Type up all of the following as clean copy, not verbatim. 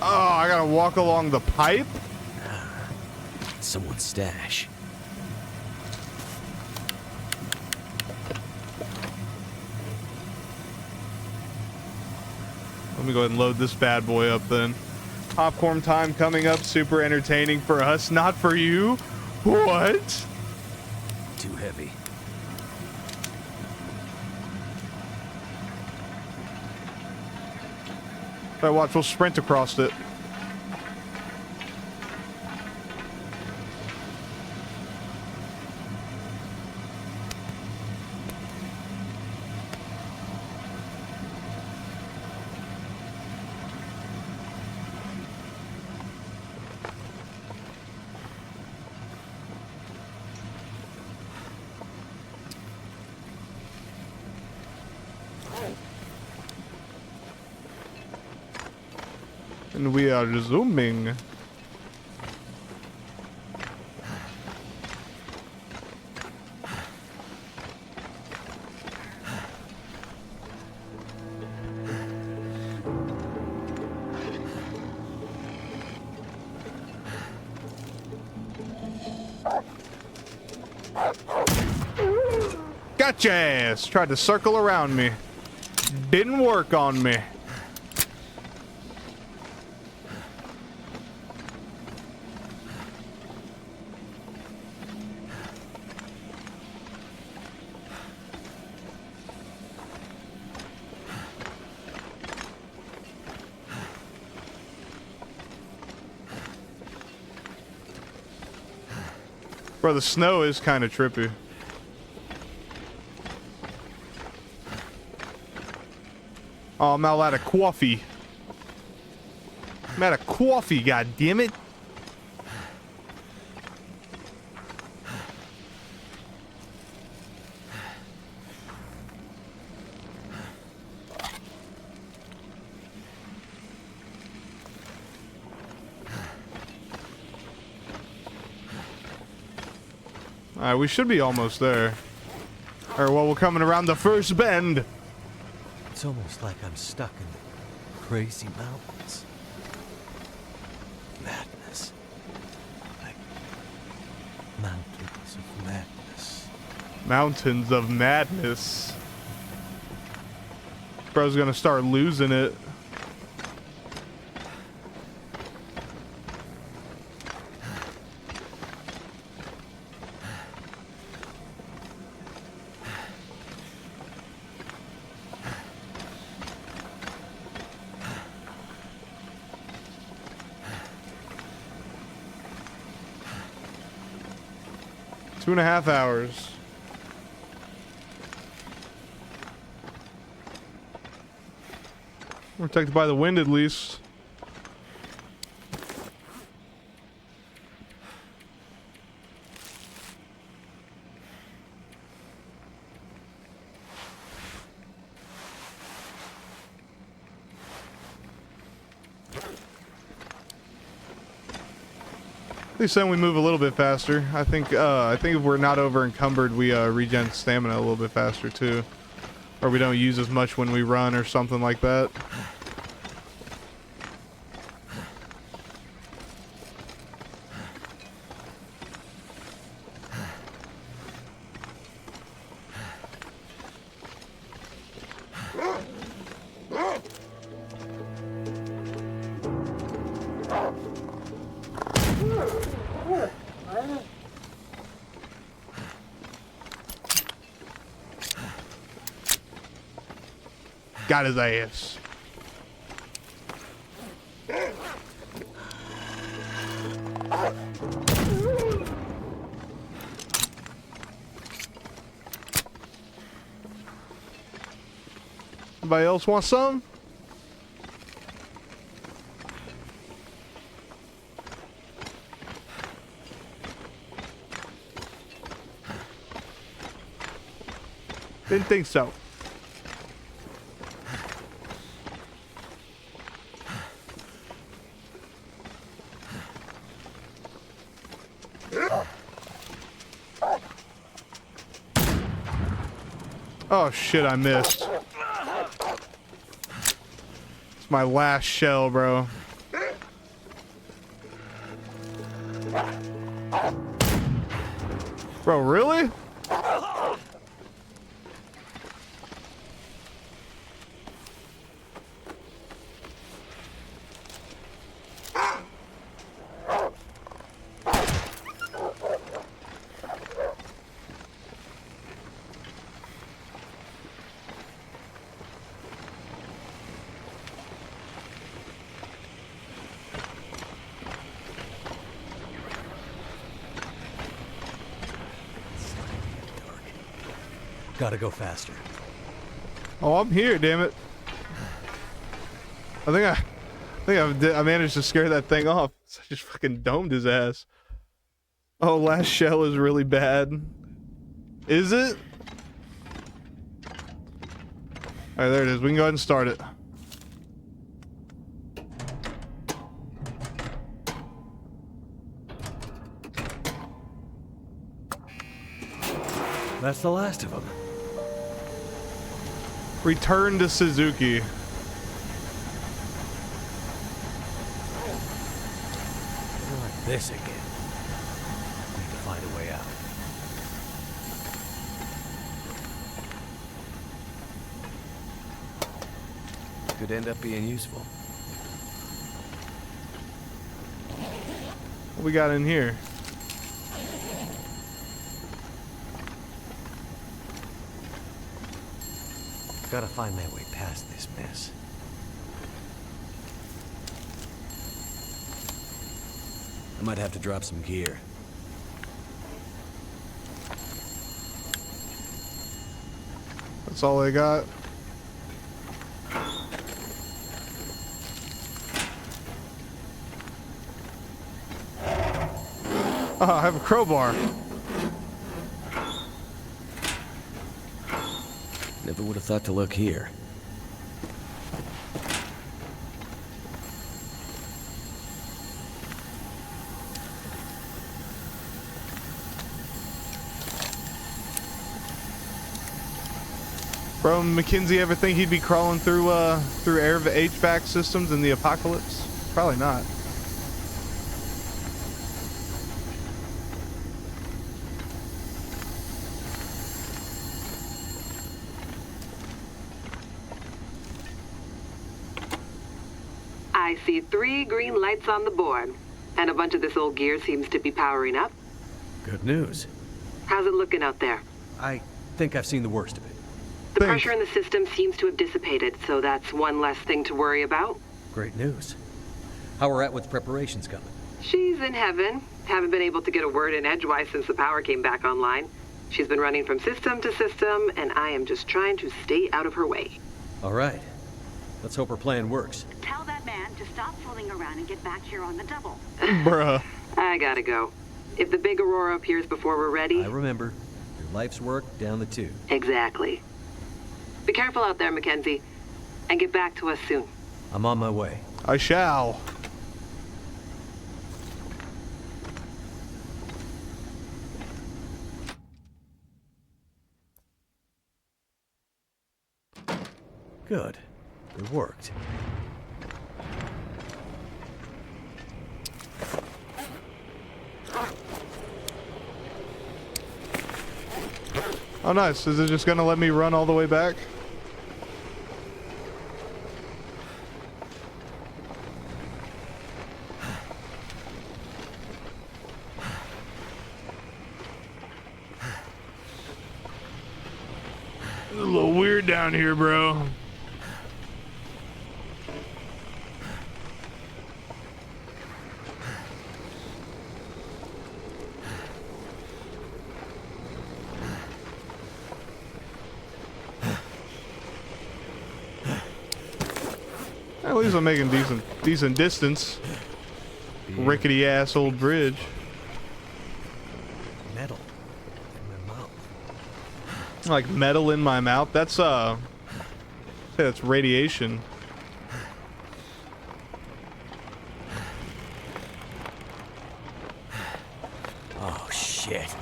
Oh, I gotta walk along the pipe? Someone's stash. Let me go ahead and load this bad boy up then. Popcorn time coming up. Super entertaining for us, not for you. What? Too heavy. All right, watch. We'll sprint across it. And we are zooming. Gotcha ass. Tried to circle around me. Didn't work on me. Bro, the snow is kind of trippy. Oh, I'm out of coffee. I'm out of coffee, goddammit. Alright, we should be almost there. Or, well, we're coming around the first bend. It's almost like I'm stuck in the crazy mountains. Madness. Like mountains of madness. Mountains of madness. Bro's gonna start losing it. Two and a half hours. We're protected by the wind at least. At least then we move a little bit faster. I think if we're not over encumbered, we regen stamina a little bit faster too, or we don't use as much when we run or something like that. Got his ass. Anybody else want some? Didn't think so. Oh shit, I missed. It's my last shell, bro. Bro, really? Gotta go faster. Oh, I'm here, damn it. I I managed to scare that thing off. I just fucking domed his ass. Oh, last shell is really bad. Is it? Alright, there it is. We can go ahead and start it. That's the last of them. Return to Suzuki. Not this again. Need to find a way out. Could end up being useful. What we got in here? Gotta find my way past this mess. I might have to drop some gear. That's all I got. Oh, I have a crowbar. Never would have thought to look here. Bro, Mackenzie ever think he'd be crawling through air HVAC systems in the apocalypse? Probably not. I see 3 green lights on the board, and a bunch of this old gear seems to be powering up. Good news. How's it looking out there? I think I've seen the worst of it. The pressure in the system seems to have dissipated, so that's one less thing to worry about. Great news. How we're at with preparations coming? She's in heaven. Haven't been able to get a word in edgewise since the power came back online. She's been running from system to system, and I am just trying to stay out of her way. All right. Let's hope her plan works. Tell that man to stop fooling around and get back here on the double. Bruh. I gotta go. If the big Aurora appears before we're ready... I remember. Your life's work down the tube. Exactly. Be careful out there, Mackenzie, and get back to us soon. I'm on my way. I shall. Good. It worked. Oh, nice. Is it just gonna let me run all the way back? It's a little weird down here, bro. At least I'm making decent distance. Rickety ass old bridge. Metal in my mouth. Like metal in my mouth. That's say that's radiation. Oh shit.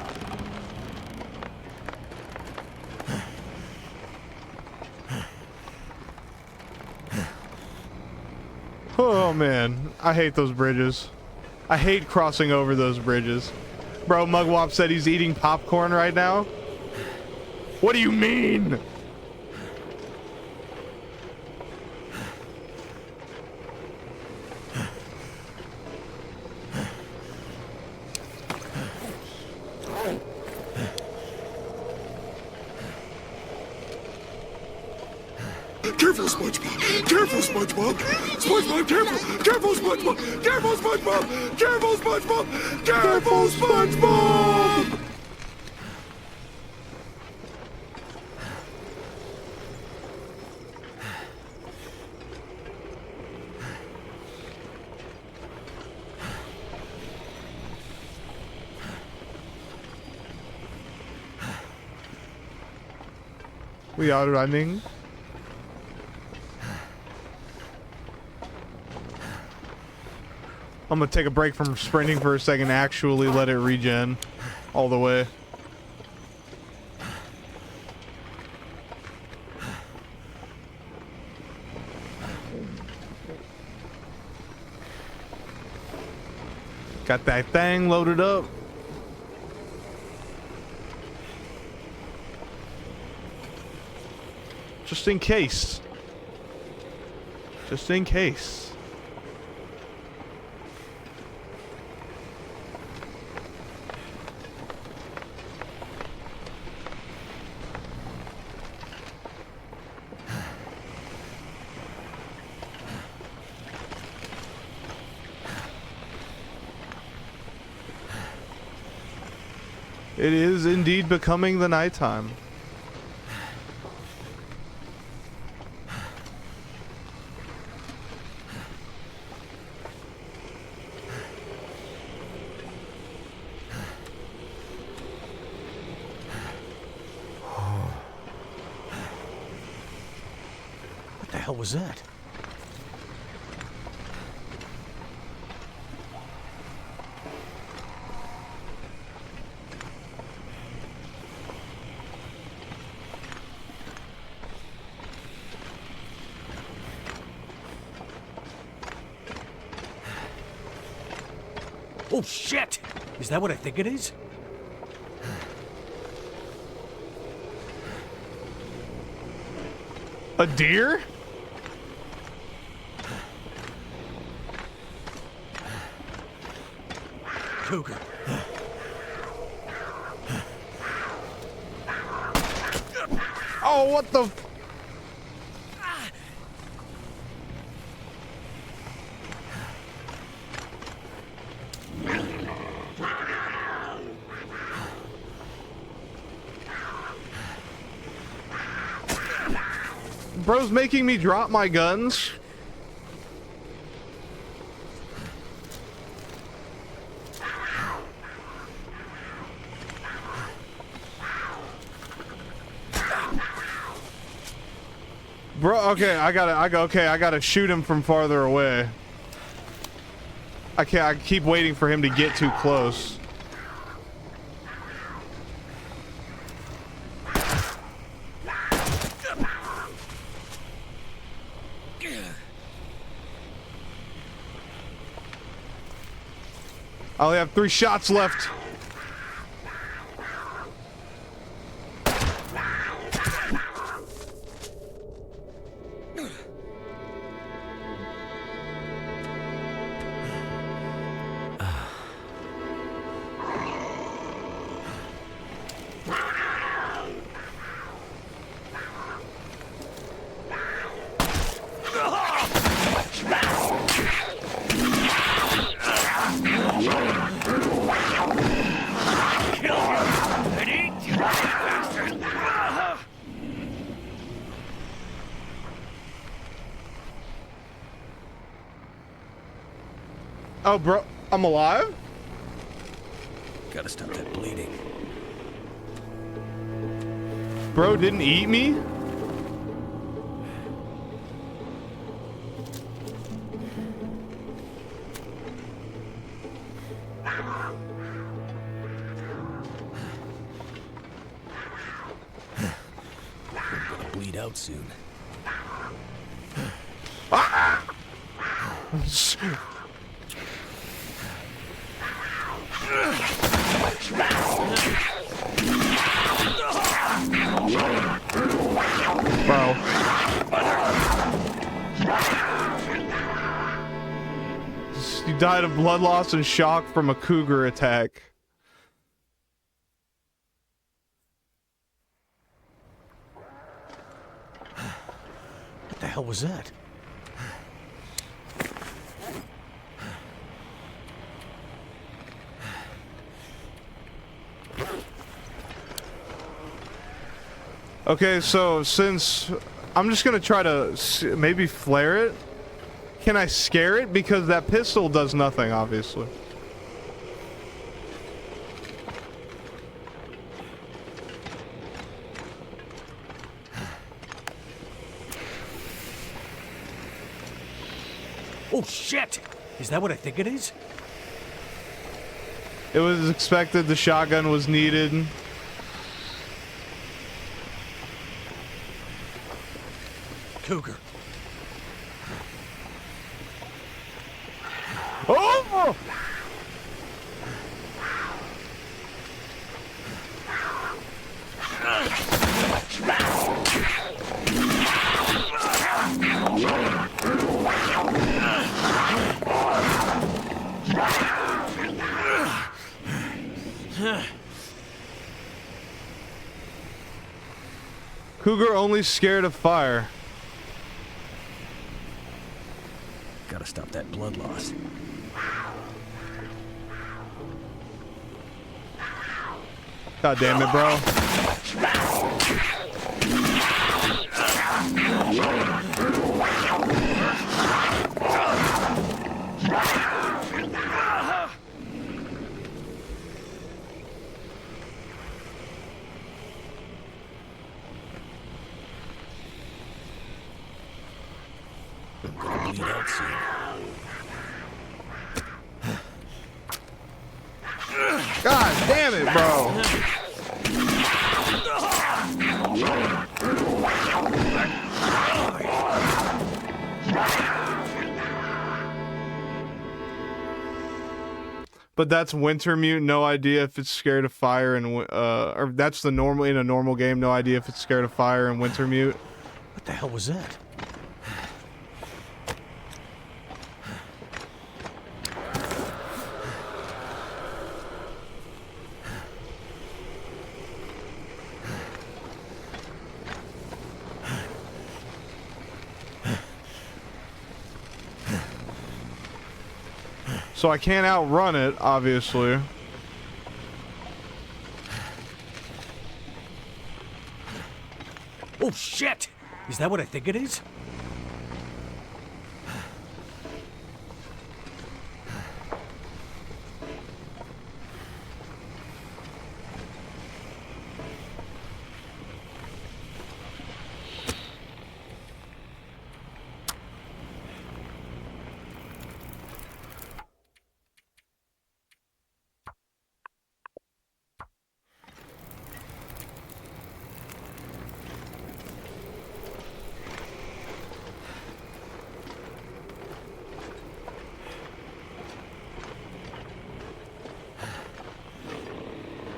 Oh man, I hate those bridges. I hate crossing over those bridges. Bro, Mugwop said he's eating popcorn right now. What do you mean? Careful, SpongeBob! Careful, SpongeBob! SpongeBob, careful! Careful, SpongeBob! Careful, SpongeBob! Careful, SpongeBob! Careful, SpongeBob! We are running. I'm gonna take a break from sprinting for a second, actually let it regen all the way. Got that thing loaded up. Just in case. Just in case. It is indeed becoming the nighttime. What the hell was that? Oh shit! Is that what I think it is? A deer? Cougar. Oh, what the? Bro's making me drop my guns. Bro, okay, I gotta shoot him from farther away. I keep waiting for him to get too close. I only have 3 shots left. Oh, bro, I'm alive? Gotta stop that bleeding. Bro didn't eat me? Gonna bleed out soon. Bro. You died of blood loss and shock from a cougar attack. What the hell was that? Okay, so since I'm just gonna try to maybe flare it. Can I scare it? Because that pistol does nothing, obviously. Oh shit! Is that what I think it is? It was expected the shotgun was needed. Cougar. Oh! Cougar only scared of fire. Gotta stop that blood loss. God damn it, bro. Bleed out soon. God damn it, bro. But that's Wintermute, no idea if it's scared of fire, and or that's the normal in a normal game, no idea if it's scared of fire and Wintermute. What the hell was that? So I can't outrun it, obviously. Oh shit! Is that what I think it is?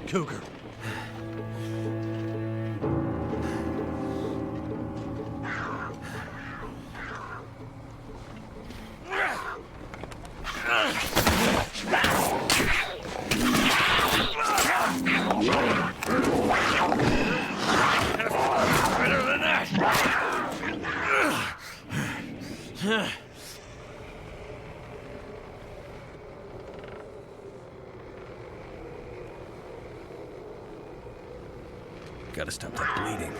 Cougar. Better than that! Gotta stop that bleeding.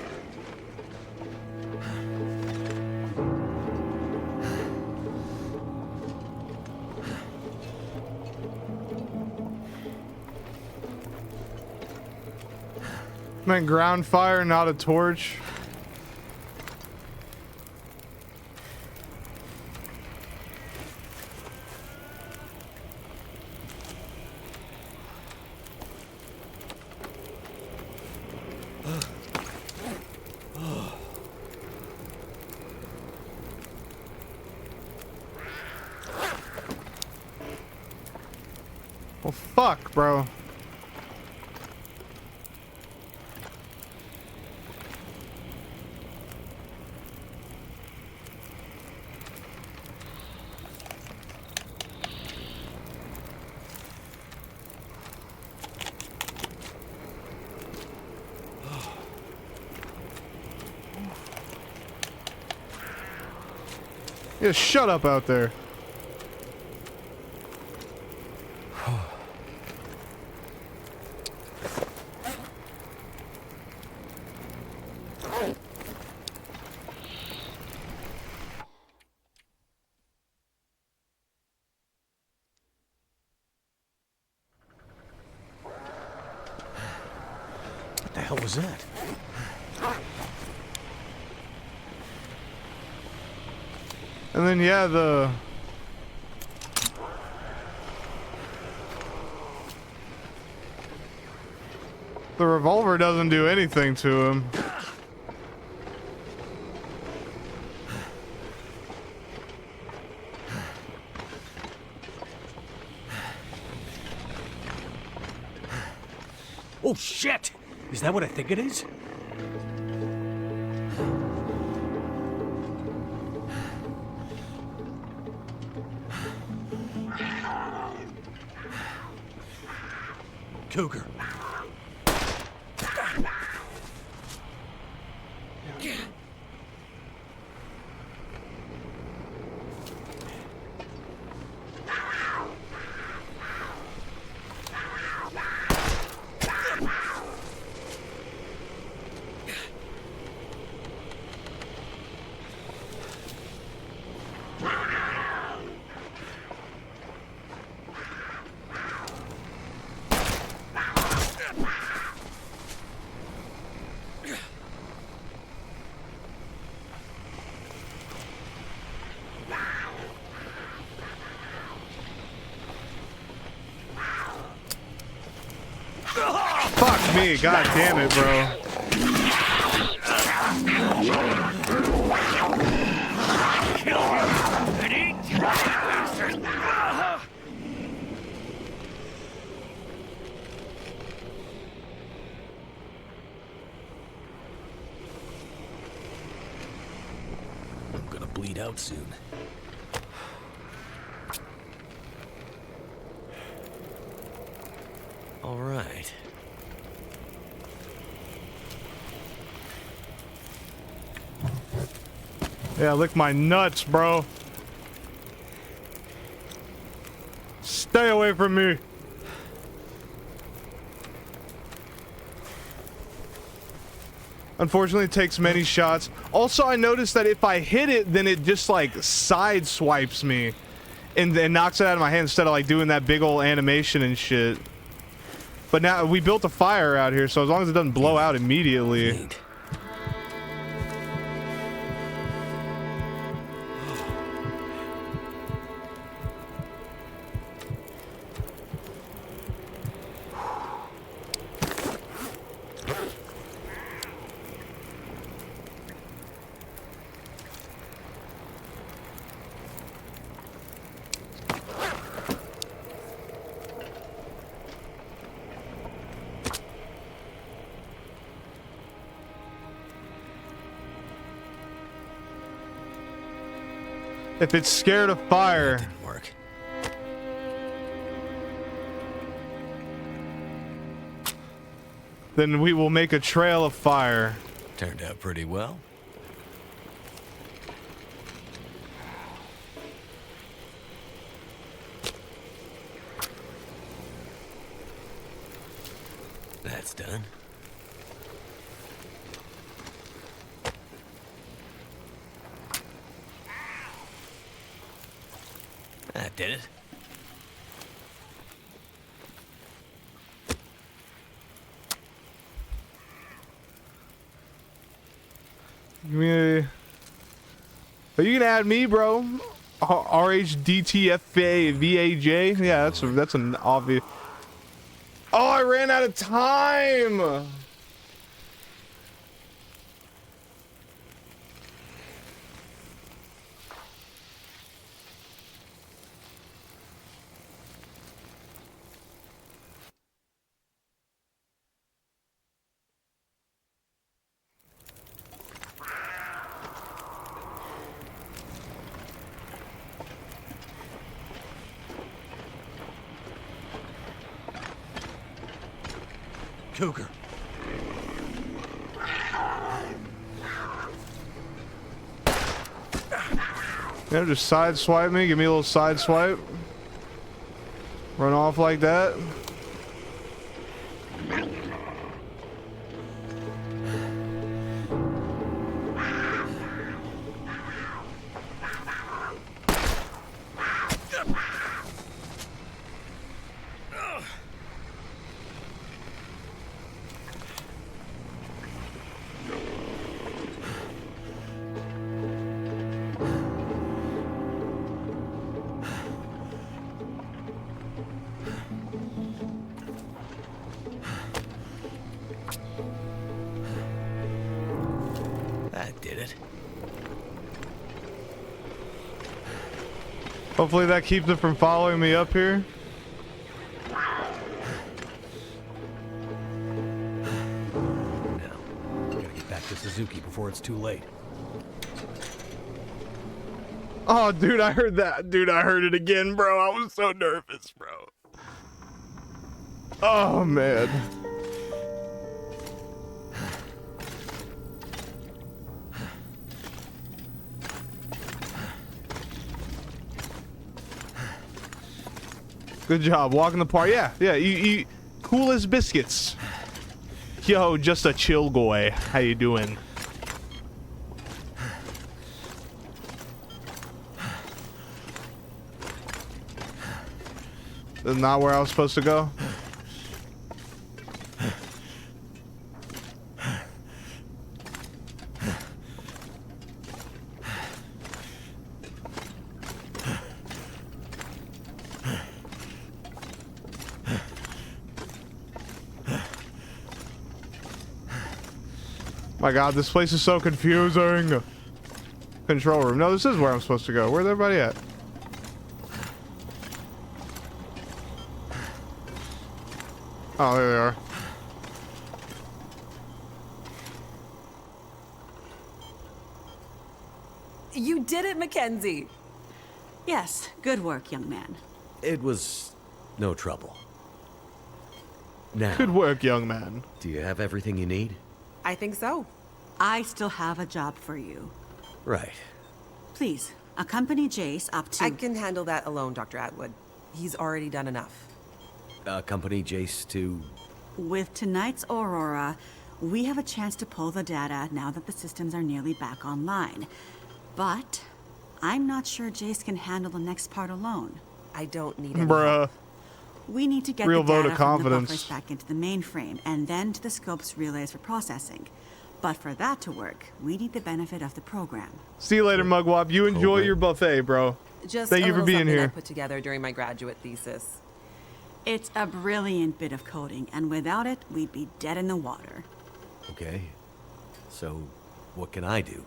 Man, ground fire, not a torch. Well, fuck, bro. Yeah, shut up out there. What the hell was that? And then, yeah, the revolver doesn't do anything to him. Oh shit! Is that what I think it is? Cougar. Fuck me, god damn it, bro. I'm gonna bleed out soon. All right. Yeah, lick my nuts, bro. Stay away from me. Unfortunately, it takes many shots. Also, I noticed that if I hit it, then it just like side swipes me and knocks it out of my hand instead of like doing that big old animation and shit. But now we built a fire out here, so as long as it doesn't blow out immediately. Neat. If it's scared of fire, Didn't work. then we will make a trail of fire. Turned out pretty well. That's done. That did it. Are you gonna add me, bro? RHDTFAVAJ? Yeah, that's an obvious. Oh, I ran out of time. cougar. Yeah, just side swipe me. Give me a little side swipe. Run off like that. That did it. Hopefully that keeps it from following me up here. Now, gotta get back to Suzuki before it's too late. Oh, dude, I heard that. Dude, I heard it again, bro. I was so nervous, bro. Oh, man. Good job. Walking the park. Yeah, yeah. You cool as biscuits. Yo, just a chill guy. How you doing? This is not where I was supposed to go. My God, this place is so confusing. Control room. No, this is where I'm supposed to go. Where's everybody at? Oh, there they are. You did it, Mackenzie. Yes, good work, young man. It was no trouble. Now, Good work, young man. do you have everything you need? I think so. I still have a job for you. Right. Please, accompany Jace up to... I can handle that alone, Dr. Atwood. He's already done enough. Accompany Jace to... With tonight's Aurora, we have a chance to pull the data now that the systems are nearly back online. But I'm not sure Jace can handle the next part alone. I don't need any Bruh. help. We need to get Real the vote data of from the confidence. buffers back into the mainframe and then to the scope's relays for processing. But for that to work, we need the benefit of the program. See you later, Mugwop. You enjoy Cobra. your buffet, bro. Just Thank a you for little being something I here. put together during my graduate thesis. It's a brilliant bit of coding, and without it, we'd be dead in the water. Okay. So, what can I do?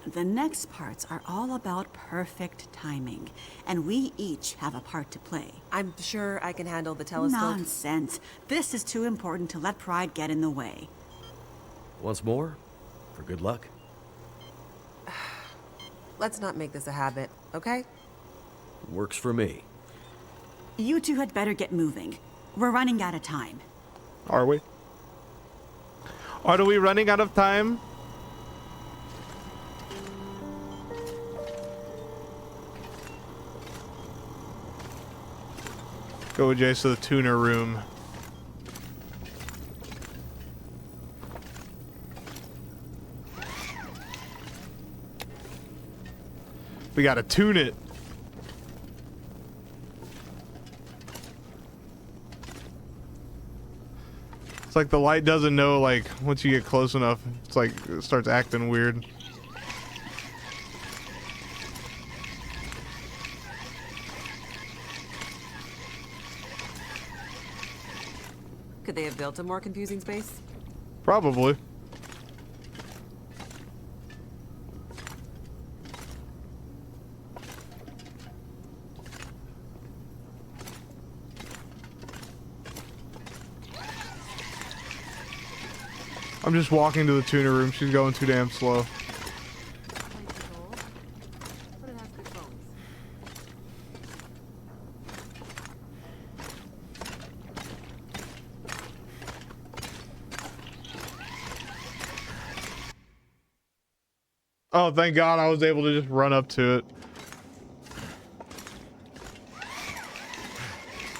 The next parts are all about perfect timing, and we each have a part to play. I'm sure I can handle the telescope. Nonsense. This is too important to let pride get in the way. Once more, for good luck. Let's not make this a habit, okay? Works for me. You two had better get moving. We're running out of time. Are we? Are we running out of time? Go with Jace to the tuner room. We gotta tune it. It's like the light doesn't know, like, once you get close enough, it's like, it starts acting weird. Could they have built a more confusing space? Probably. I'm just walking to the tuner room. She's going too damn slow. Oh, thank God I was able to just run up to it.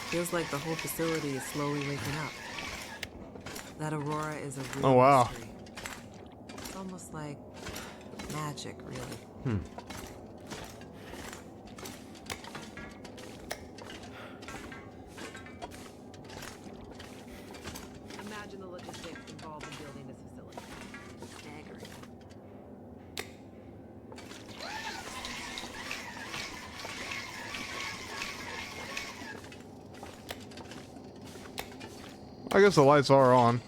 Feels like the whole facility is slowly waking up. That aurora is a real Oh, wow. mystery. It's almost like magic, really. Imagine the logistics involved in building this facility. Staggering. I guess the lights are on.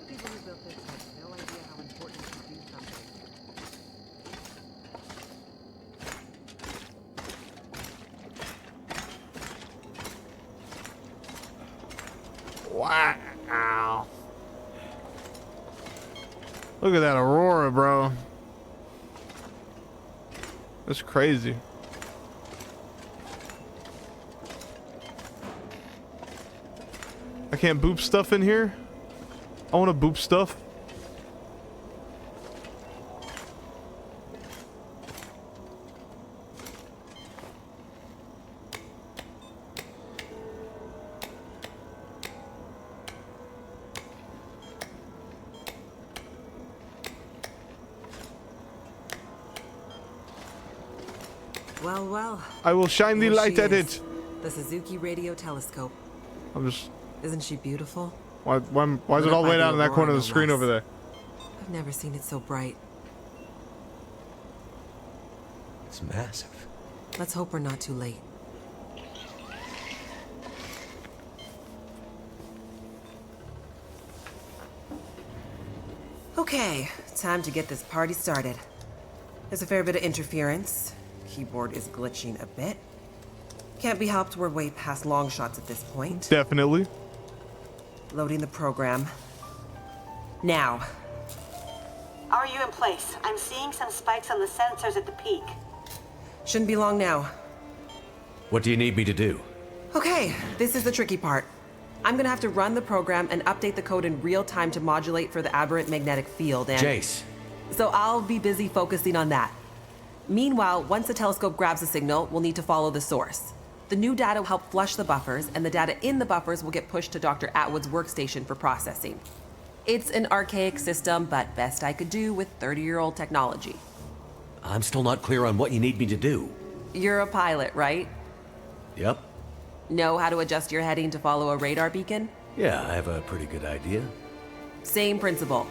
People who built this have no idea how important it is to do something. Wow. Look at that aurora, bro. That's crazy. I can't boop stuff in here? I want to boop stuff. Well, well. I will shine the Here light she at is. it. The Suzuki radio telescope. I'm just... Isn't she beautiful? Why is Lit it all up the way by down in that corner of aurora, the screen no over there? I've never seen it so bright. It's massive. Let's hope we're not too late. Okay, time to get this party started. There's a fair bit of interference. Keyboard is glitching a bit. Can't be helped, we're way past long shots at this point. Definitely. Loading the program. Now. Are you in place? I'm seeing some spikes on the sensors at the peak. Shouldn't be long now. What do you need me to do? Okay, this is the tricky part. I'm gonna have to run the program and update the code in real time to modulate for the aberrant magnetic field and... Jace. So I'll be busy focusing on that. Meanwhile, once the telescope grabs a signal, we'll need to follow the source. The new data will help flush the buffers, and the data in the buffers will get pushed to Dr. Atwood's workstation for processing. It's an archaic system, but best I could do with 30-year-old technology. I'm still not clear on what you need me to do. You're a pilot, right? Yep. Know how to adjust your heading to follow a radar beacon? Yeah, I have a pretty good idea. Same principle.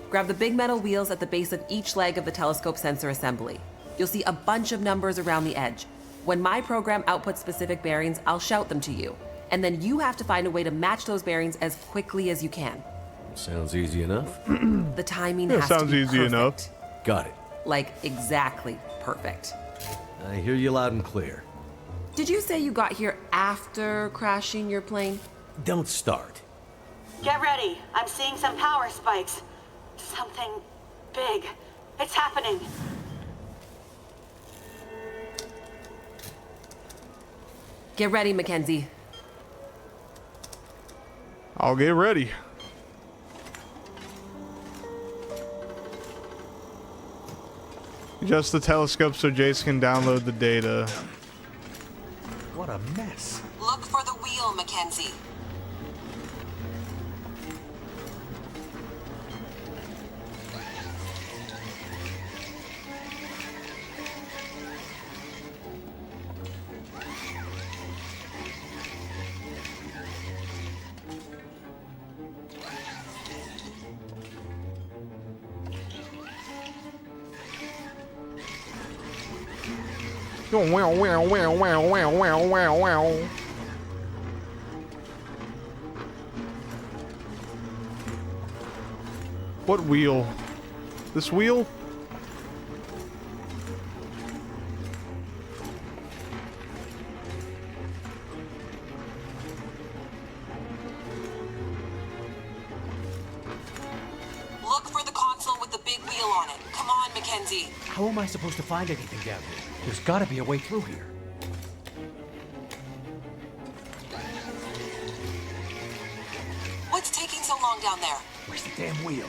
Grab the big metal wheels at the base of each leg of the telescope sensor assembly. You'll see a bunch of numbers around the edge. When my program outputs specific bearings, I'll shout them to you. And then you have to find a way to match those bearings as quickly as you can. Sounds easy enough. The timing Yeah, has to sounds be easy perfect. enough. Got it. Like, exactly perfect. I hear you loud and clear. Did you say you got here after crashing your plane? Don't start. Get ready. I'm seeing some power spikes. Something big. It's happening. Get ready, Mackenzie. I'll get ready. Adjust the telescope so Jace can download the data. What a mess. Look for the wheel, Mackenzie. Wow, wow, wow, wow, wow, wow, wow, wow. What wheel? This wheel? Look for the console with the big wheel on it. Come on, Mackenzie. How am I supposed to find anything down here? There's gotta be a way through here. What What's taking so long down there? Where's the damn wheel?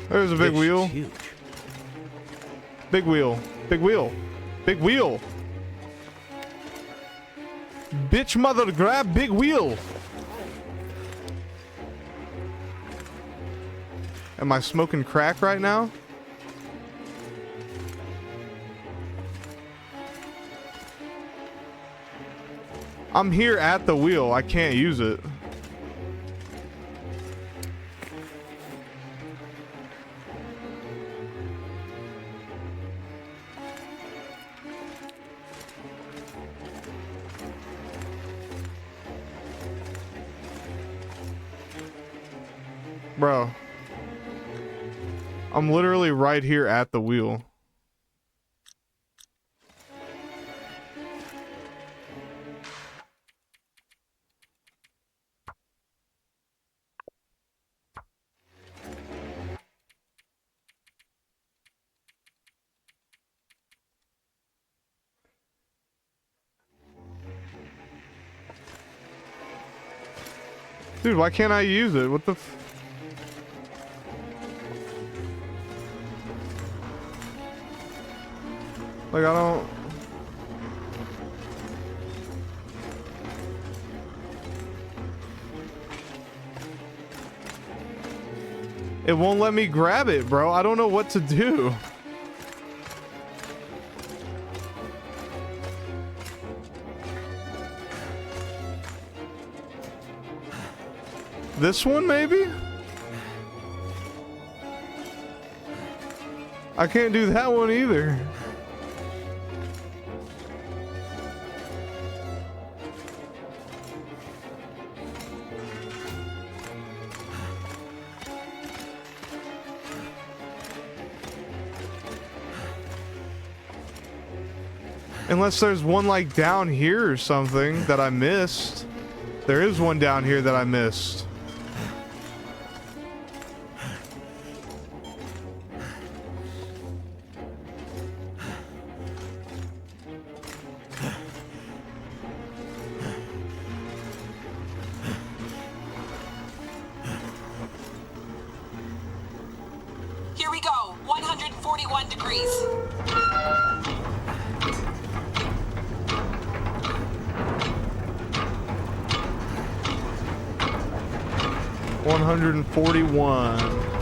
There's a big This wheel. is huge. Big wheel. Big wheel. Big wheel. Bitch mother grab big wheel. Am I smoking crack right now? I'm here at the wheel. I can't use it. Bro. I'm literally right here at the wheel. Dude, why can't I use it? What the f- Like, I don't... It won't let me grab it, bro. I don't know what to do. This one, maybe? I can't do that one either. Unless there's one like down here or something that I missed. There is one down here that I missed. Here we go. 141 degrees. $141.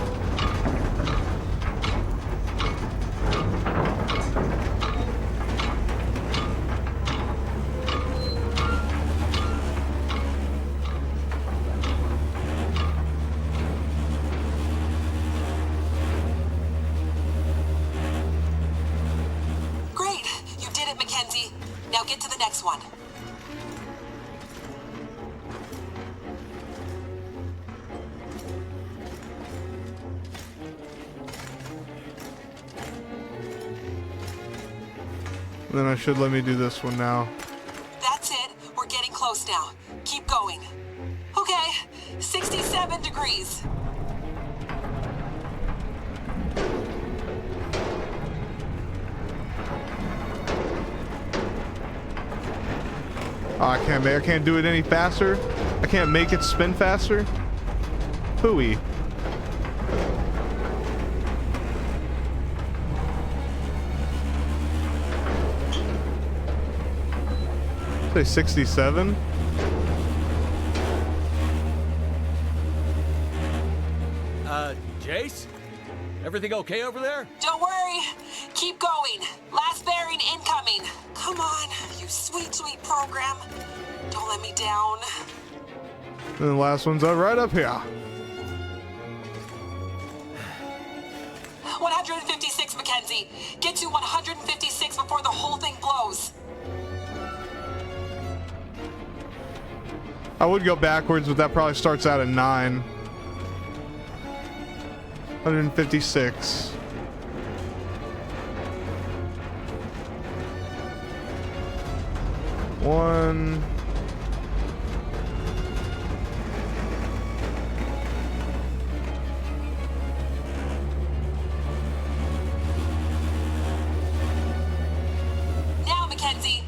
Great. You did it, Mackenzie. Now get to the next one. Then I should let me do this one now. That's it. We're getting close now. Keep going. Okay. 67 degrees. Oh, I can't do it any faster. I can't make it spin faster. Hooey. Say 67. Jace? Everything okay over there? Don't worry. Keep going. Last bearing incoming. Come on, you sweet, sweet program. Don't let me down. And the last one's right up here. 156, Mackenzie. Get to 156 before the whole thing blows. I would go backwards, but that probably starts out at 9. 156. One. Now, Mackenzie.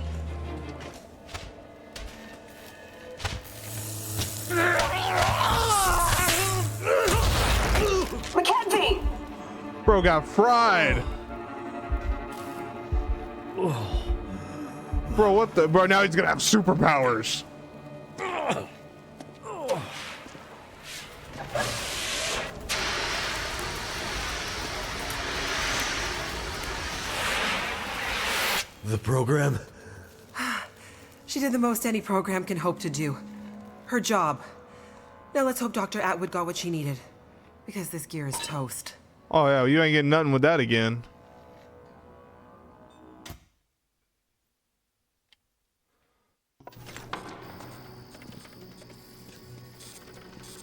Bro got fried. Bro, what the? Bro, now he's gonna have superpowers. The program? She did the most any program can hope to do. Her job. Now let's hope Dr. Atwood got what she needed. Because this gear is toast. Oh yeah, you ain't getting nothing with that again.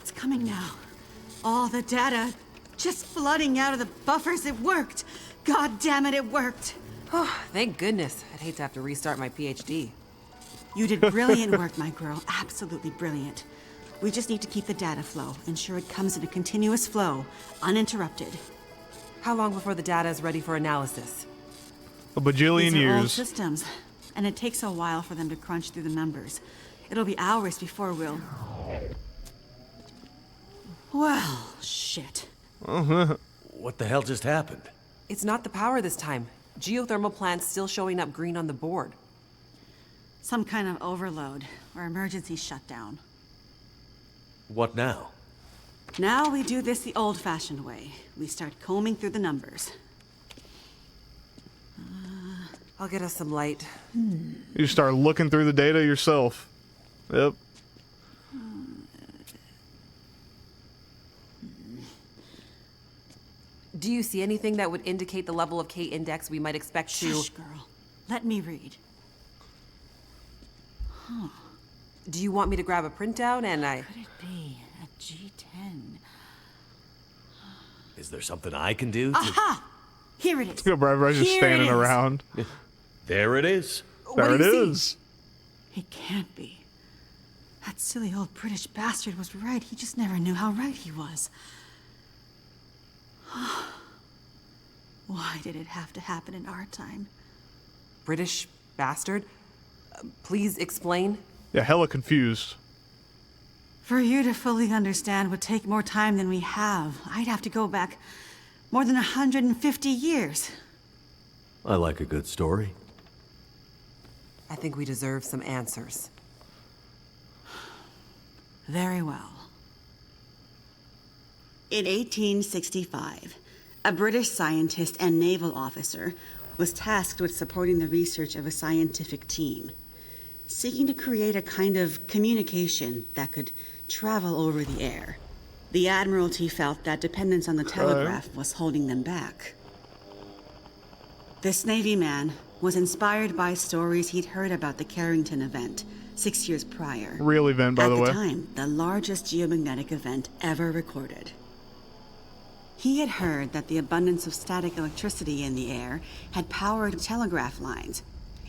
It's coming now. All the data just flooding out of the buffers. It worked. God damn it, it worked. Oh, thank goodness. I'd hate to have to restart my PhD. You did brilliant work, my girl. Absolutely brilliant. We just need to keep the data flow, ensure it comes in a continuous flow, uninterrupted. How long before the data is ready for analysis? A bajillion These are old years. systems, and it takes a while for them to crunch through the numbers. It'll be hours before we'll... Well, shit. What the hell just happened? It's not the power this time. Geothermal plants still showing up green on the board. Some kind of overload, or emergency shutdown. What now? Now we do this the old-fashioned way. We start combing through the numbers. I'll get us some light. You start looking through the data yourself. Yep. Do you see anything that would indicate the level of K-index we might expect to... Shush, girl. Let me read. Do you want me to grab a printout and I... Could it be a G10? Is there something I can do to... Aha! Here it is. Everybody's just Here it standing is. around. There it is. What There do it you see? is. It can't be. That silly old British bastard was right. He just never knew how right he was. Why did it have to happen in our time? British bastard? Please explain. Yeah, hella confused. For you to fully understand would take more time than we have. I'd have to go back more than 150 years. I like a good story. I think we deserve some answers. Very well. In 1865, a British scientist and naval officer was tasked with supporting the research of a scientific team, seeking to create a kind of communication that could travel over the air. The Admiralty felt that dependence on the telegraph was holding them back. This Navy man was inspired by stories he'd heard about the Carrington event 6 years prior. Real event, by the way. At the time, the largest geomagnetic event ever recorded. He had heard that the abundance of static electricity in the air had powered telegraph lines,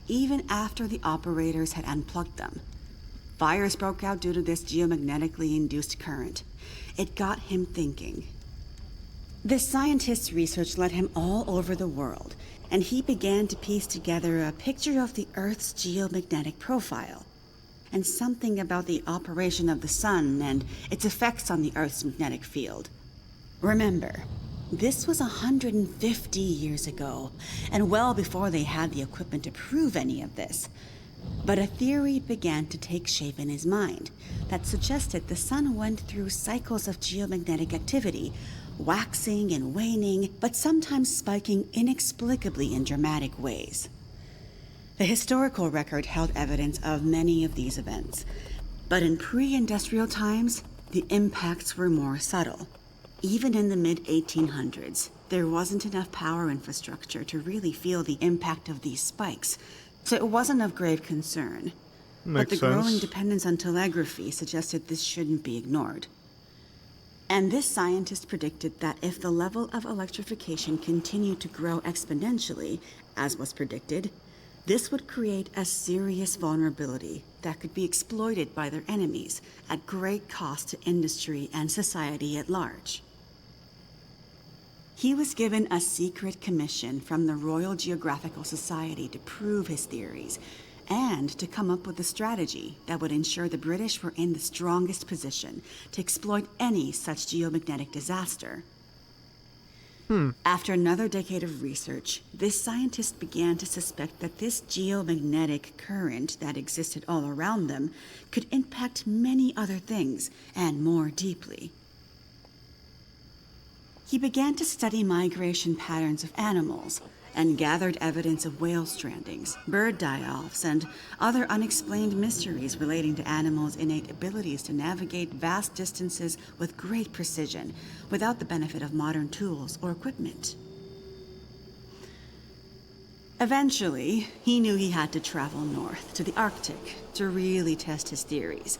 even after the operators had unplugged them. Fires broke out due to this geomagnetically induced current. It got him thinking. This scientist's research led him all over the world, and he began to piece together a picture of the Earth's geomagnetic profile, and something about the operation of the sun and its effects on the Earth's magnetic field. Remember, this was 150 years ago, and well before they had the equipment to prove any of this. But a theory began to take shape in his mind that suggested the sun went through cycles of geomagnetic activity, waxing and waning, but sometimes spiking inexplicably in dramatic ways. The historical record held evidence of many of these events, but in pre-industrial times, the impacts were more subtle. Even in the mid-1800s, there wasn't enough power infrastructure to really feel the impact of these spikes, so it wasn't of grave concern. But the growing dependence on telegraphy suggested this shouldn't be ignored. And this scientist predicted that if the level of electrification continued to grow exponentially, as was predicted, this would create a serious vulnerability that could be exploited by their enemies at great cost to industry and society at large. He was given a secret commission from the Royal Geographical Society to prove his theories and to come up with a strategy that would ensure the British were in the strongest position to exploit any such geomagnetic disaster. After another decade of research, this scientist began to suspect that this geomagnetic current that existed all around them could impact many other things, and more deeply. He began to study migration patterns of animals, and gathered evidence of whale strandings, bird die-offs, and other unexplained mysteries relating to animals' innate abilities to navigate vast distances with great precision, without the benefit of modern tools or equipment. Eventually, he knew he had to travel north to the Arctic to really test his theories.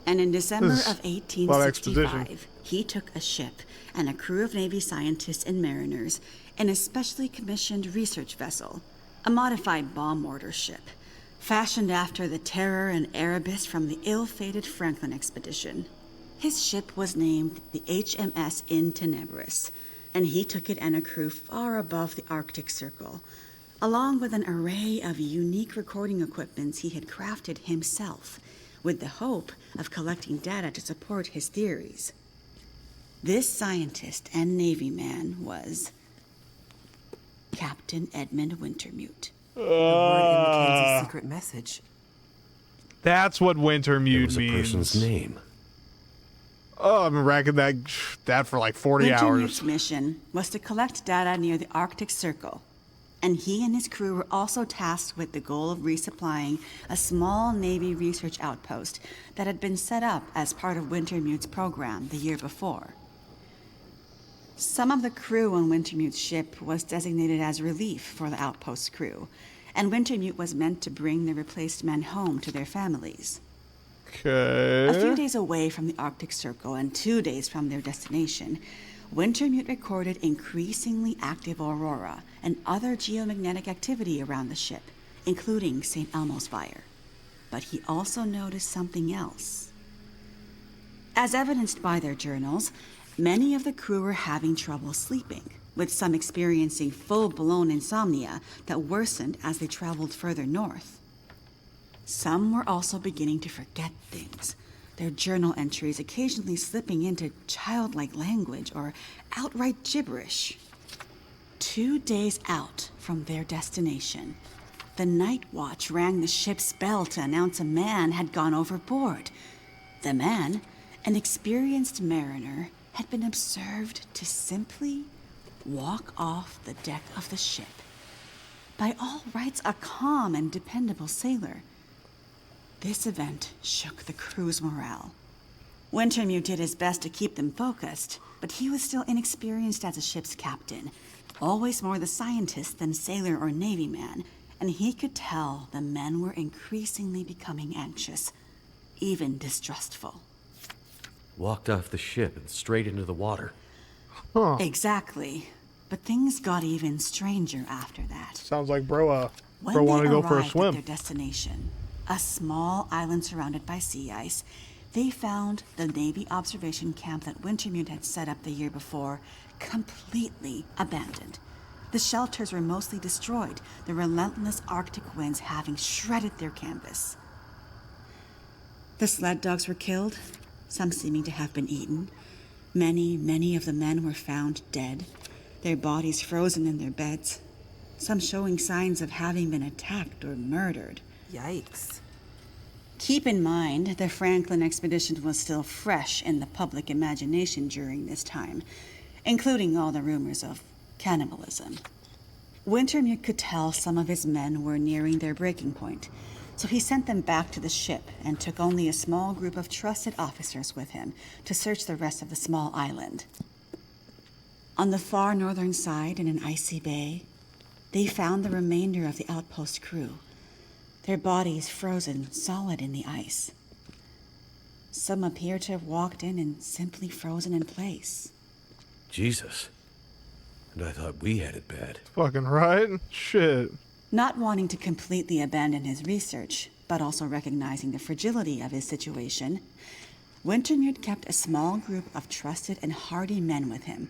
And in December of a lot of exposition. 1865, he took a ship and a crew of Navy scientists and mariners in a specially commissioned research vessel, a modified bomb mortar ship, fashioned after the Terror and Erebus from the ill-fated Franklin expedition. His ship was named the HMS In Tenebris, and he took it and a crew far above the Arctic Circle, along with an array of unique recording equipments he had crafted himself, with the hope of collecting data to support his theories. This scientist and Navy man was Captain Edmund Wintermute. The word in Mackenzie's secret message. That's what It Wintermute was a means. person's name. Oh, I've been racking that for like 40 Wintermute's hours. mission was to collect data near the Arctic Circle, and he and his crew were also tasked with the goal of resupplying a small Navy research outpost that had been set up as part of Wintermute's program the year before. Some of the crew on Wintermute's ship was designated as relief for the outpost crew, and Wintermute was meant to bring the replaced men home to their families. A few Okay. days away from the Arctic Circle and 2 days from their destination, Wintermute recorded increasingly active aurora and other geomagnetic activity around the ship, including St. Elmo's fire. But he also noticed something else. As evidenced by their journals, many of the crew were having trouble sleeping, with some experiencing full-blown insomnia that worsened as they traveled further north. Some were also beginning to forget things, their journal entries occasionally slipping into childlike language or outright gibberish. 2 days out from their destination, the night watch rang the ship's bell to announce a man had gone overboard. The man, an experienced mariner, had been observed to simply walk off the deck of the ship. By all rights, a calm and dependable sailor. This event shook the crew's morale. Wintermute did his best to keep them focused, but he was still inexperienced as a ship's captain, always more the scientist than sailor or Navy man, and he could tell the men were increasingly becoming anxious, even distrustful. Walked off the ship and straight into the water. Exactly. But things got even stranger after that. Sounds like bro When wanted they to go for a arrived at swim. their destination, a small island surrounded by sea ice, they found the Navy observation camp that Wintermute had set up the year before completely abandoned. The shelters were mostly destroyed, the relentless Arctic winds having shredded their canvas. The sled dogs were killed, some seeming to have been eaten. Many of the men were found dead, their bodies frozen in their beds, some showing signs of having been attacked or murdered. Yikes. Keep in mind, the Franklin expedition was still fresh in the public imagination during this time, including all the rumors of cannibalism. Wintermute could tell some of his men were nearing their breaking point, so he sent them back to the ship and took only a small group of trusted officers with him to search the rest of the small island. On the far northern side, in an icy bay, they found the remainder of the outpost crew, their bodies frozen solid in the ice. Some appear to have walked in and simply frozen in place. Jesus. And I thought we had it bad. Fucking right? Shit. Not wanting to completely abandon his research, but also recognizing the fragility of his situation, Wintermute kept a small group of trusted and hardy men with him.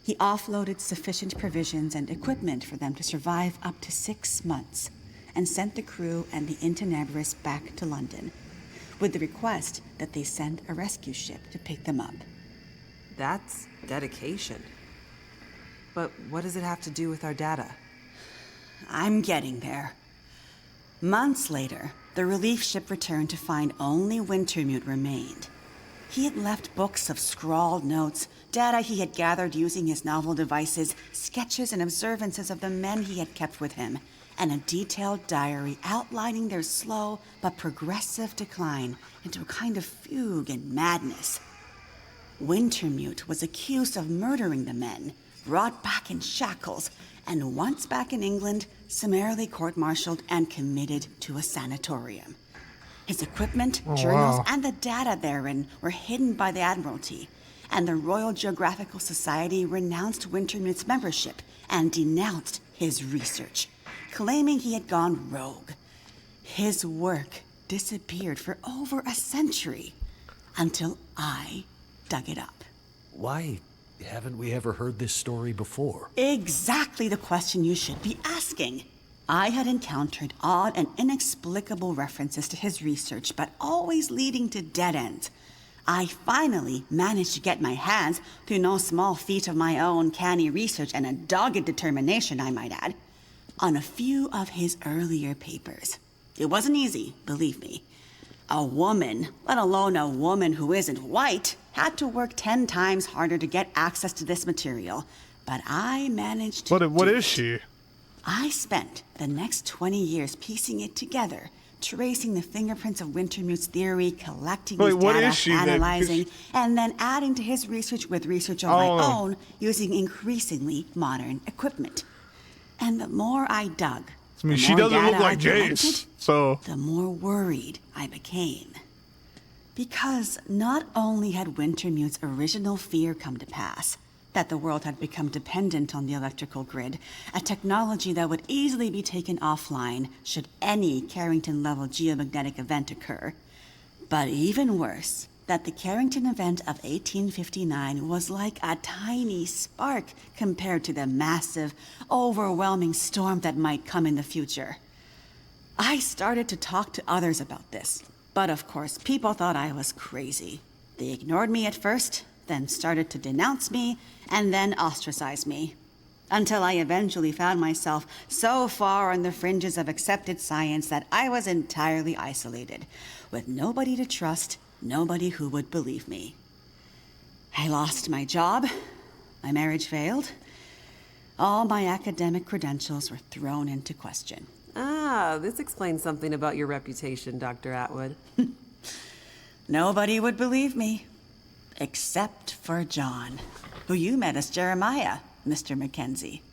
He offloaded sufficient provisions and equipment for them to survive up to 6 months, and sent the crew and the In Tenebris back to London, with the request that they send a rescue ship to pick them up. That's dedication. But what does it have to do with our data? I'm getting there. Months later, the relief ship returned to find only Wintermute remained. He had left books of scrawled notes, data he had gathered using his novel devices, sketches and observances of the men he had kept with him, and a detailed diary outlining their slow but progressive decline into a kind of fugue and madness. Wintermute was accused of murdering the men, brought back in shackles, and once back in England, summarily court-martialed and committed to a sanatorium. His equipment, journals, and the data therein were hidden by the Admiralty, and the Royal Geographical Society renounced Wintermute's membership and denounced his research, claiming he had gone rogue. His work disappeared for over a century, until I dug it up. Why haven't we ever heard this story before? Exactly the question you should be asking. I had encountered odd and inexplicable references to his research, but always leading to dead ends. I finally managed to get my hands, through no small feat of my own canny research and a dogged determination, I might add, on a few of his earlier papers. It wasn't easy, believe me. A woman, let alone a woman who isn't white, had to work 10 times harder to get access to this material, but I managed to What do is it. she? I spent the next 20 years piecing it together, tracing the fingerprints of Wintermute's theory, collecting his what data, is she then? analyzing, and then adding to his research with research of my own using increasingly modern equipment. And the more I dug, I mean, the she more doesn't look data I like Jace, collected, so... the more worried I became. Because not only had Wintermute's original fear come to pass, that the world had become dependent on the electrical grid, a technology that would easily be taken offline should any Carrington-level geomagnetic event occur, but even worse, that the Carrington event of 1859 was like a tiny spark compared to the massive, overwhelming storm that might come in the future. I started to talk to others about this, but of course, people thought I was crazy. They ignored me at first, then started to denounce me, and then ostracize me. Until I eventually found myself so far on the fringes of accepted science that I was entirely isolated, with nobody to trust, nobody who would believe me. I lost my job, my marriage failed, all my academic credentials were thrown into question. Ah, this explains something about your reputation, Dr. Atwood. Nobody would believe me, except for John, who you met as Jeremiah, Mr. Mackenzie.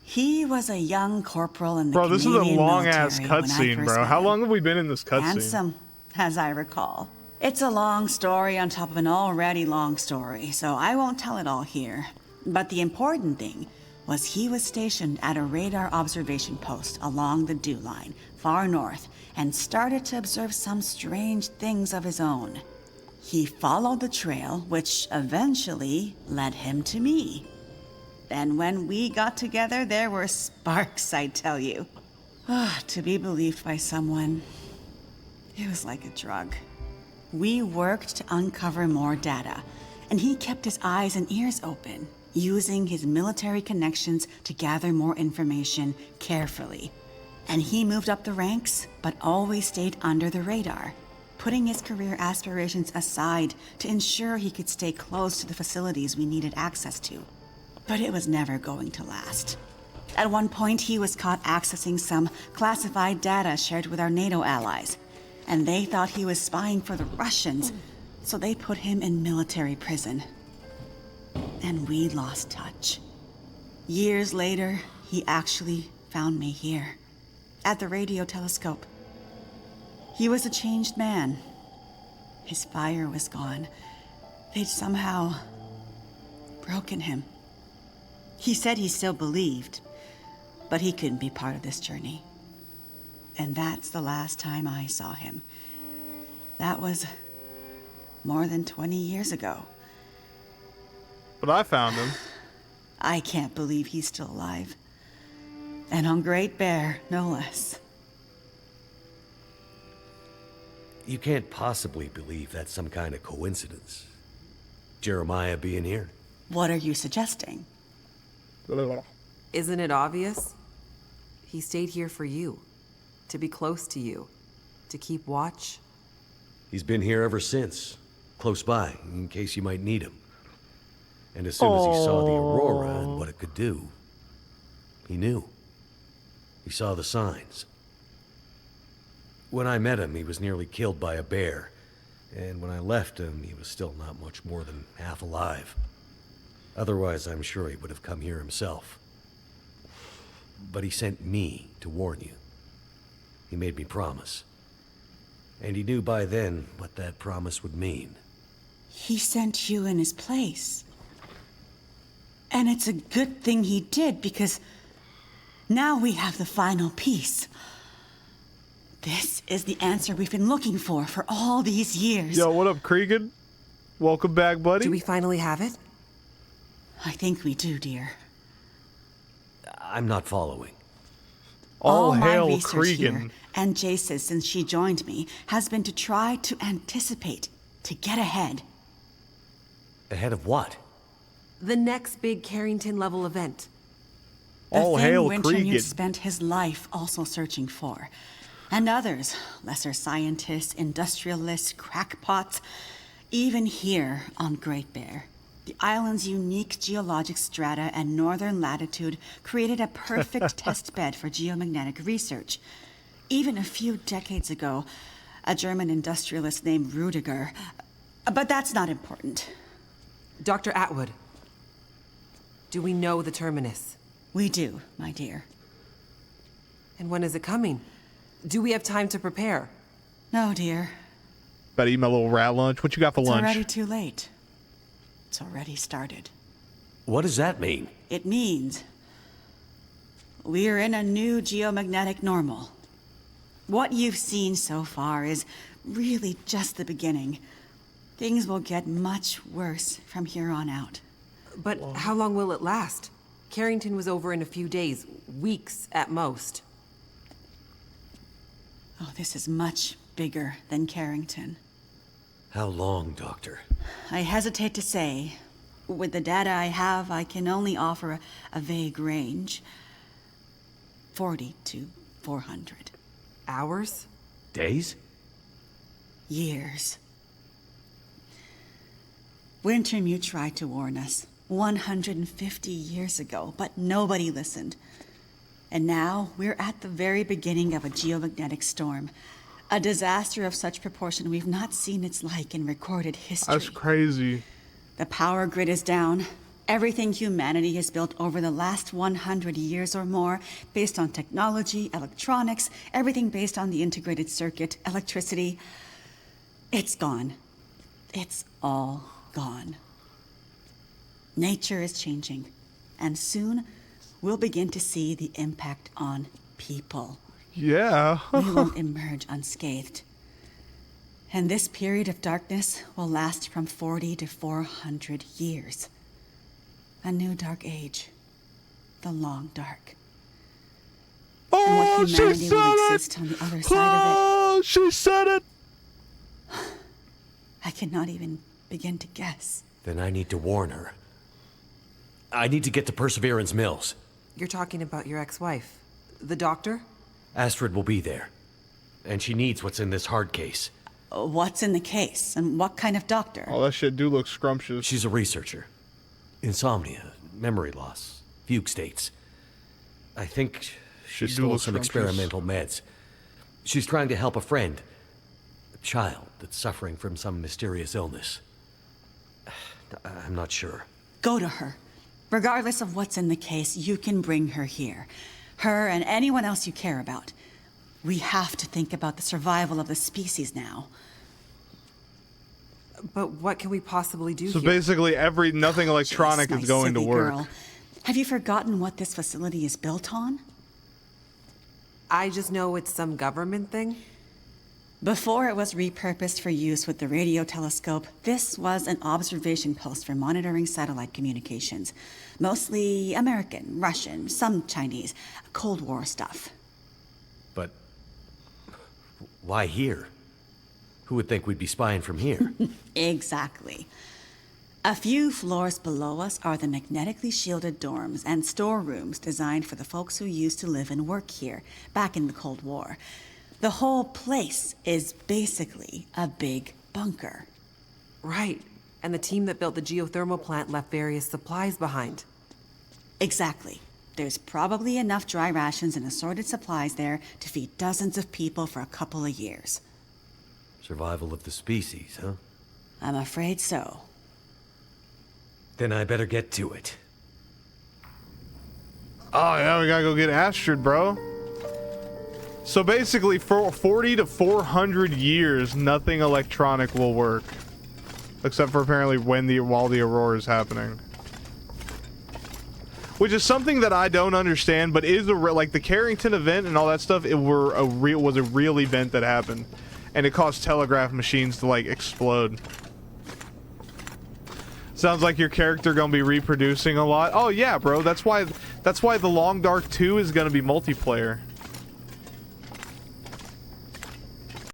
He was a young corporal in the Bro, this is a Canadian long-ass military when I cutscene, first bro. met How him. long have we been in this cutscene? Handsome, as I recall. It's a long story on top of an already long story, so I won't tell it all here. But the important thing was he was stationed at a radar observation post along the dew line, far north, and started to observe some strange things of his own. He followed the trail, which eventually led him to me. And when we got together, there were sparks, I tell you. To be believed by someone, it was like a drug. We worked to uncover more data, and he kept his eyes and ears open, using his military connections to gather more information carefully. And he moved up the ranks, but always stayed under the radar, putting his career aspirations aside to ensure he could stay close to the facilities we needed access to. But it was never going to last. At one point, he was caught accessing some classified data shared with our NATO allies, and they thought he was spying for the Russians, so they put him in military prison. And we lost touch. Years later, he actually found me here, at the radio telescope. He was a changed man. His fire was gone. They'd somehow broken him. He said he still believed, but he couldn't be part of this journey. And that's the last time I saw him. That was more than 20 years ago. But I found him. I can't believe he's still alive. And on Great Bear, no less. You can't possibly believe that's some kind of coincidence. Jeremiah being here. What are you suggesting? Isn't it obvious? He stayed here for you, to be close to you, to keep watch. He's been here ever since, close by, in case you might need him. And as soon as he saw the aurora and what it could do, he knew. He saw the signs. When I met him, he was nearly killed by a bear. And when I left him, he was still not much more than half alive. Otherwise, I'm sure he would have come here himself. But he sent me to warn you. He made me promise. And he knew by then what that promise would mean. He sent you in his place. And it's a good thing he did, because now we have the final piece. This is the answer we've been looking for all these years. Yo, what up, Cregan? Welcome back, buddy. Do we finally have it? I think we do, dear. I'm not following. All my hail research Cregan. here, and Jace's since she joined me, has been to try to anticipate, to get ahead. Ahead of what? The next big Carrington-level event. The All thing hail Wintermute Cregan. spent his life also searching for. And others, lesser scientists, industrialists, crackpots, even here on Great Bear. The island's unique geologic strata and northern latitude created a perfect test bed for geomagnetic research. Even a few decades ago, a German industrialist named Rudiger. But that's not important. Dr. Atwood, do we know the terminus? We do, my dear. And when is it coming? Do we have time to prepare? No, dear. Better eat my little rat lunch. What you got for It's lunch? already too late. It's already started. What does that mean? It means we're in a new geomagnetic normal. What you've seen so far is really just the beginning. Things will get much worse from here on out. But how long will it last? Carrington was over in a few days, weeks at most. Oh, this is much bigger than Carrington. How long, Doctor? I hesitate to say. With the data I have, I can only offer a vague range. 40 to 400. Hours? Days? Years. Wintermute tried to warn us 150 years ago, but nobody listened. And now we're at the very beginning of a geomagnetic storm. A disaster of such proportion we've not seen its like in recorded history. That's crazy. The power grid is down. Everything humanity has built over the last 100 years or more, based on technology, electronics, everything based on the integrated circuit, electricity, it's gone. It's all gone. Nature is changing, and soon we'll begin to see the impact on people. Yeah. We won't emerge unscathed. And this period of darkness will last from 40 to 400 years. A new dark age. The long dark. And what humanity will exist on the other side of Oh, she said it. it, I cannot even begin to guess. Then I need to warn her. I need to get to Perseverance Mills. You're talking about your ex-wife, the doctor? Astrid will be there. And she needs what's in this hard case. What's in the case, and what kind of doctor? Oh, that shit do look scrumptious. She's a researcher. Insomnia, memory loss, fugue states. I think she Shit do stole look some scrumptious. experimental meds. She's trying to help a friend. A child that's suffering from some mysterious illness. I'm not sure. Go to her. Regardless of what's in the case, you can bring her here. Her and anyone else you care about. We have to think about the survival of the species now. But what can we possibly do So here? basically, nothing electronic Jeez, my is going to silly work. girl. Have you forgotten what this facility is built on? I just know it's some government thing. Before it was repurposed for use with the radio telescope, this was an observation post for monitoring satellite communications. Mostly American, Russian, some Chinese, Cold War stuff. But why here? Who would think we'd be spying from here? Exactly. A few floors below us are the magnetically shielded dorms and storerooms designed for the folks who used to live and work here back in the Cold War. The whole place is basically a big bunker. Right. And the team that built the geothermal plant left various supplies behind. Exactly. There's probably enough dry rations and assorted supplies there to feed dozens of people for a couple of years. Survival of the species, huh? I'm afraid so. Then I better get to it. Oh yeah, we gotta go get Astrid, bro. So basically, for 40 to 400 years, nothing electronic will work, except for apparently while the aurora is happening. Which is something that I don't understand, but is like the Carrington event and all that stuff. It was a real event that happened, and it caused telegraph machines to like explode. Sounds like your character gonna be reproducing a lot. Oh yeah, bro. That's why the Long Dark 2 is gonna be multiplayer.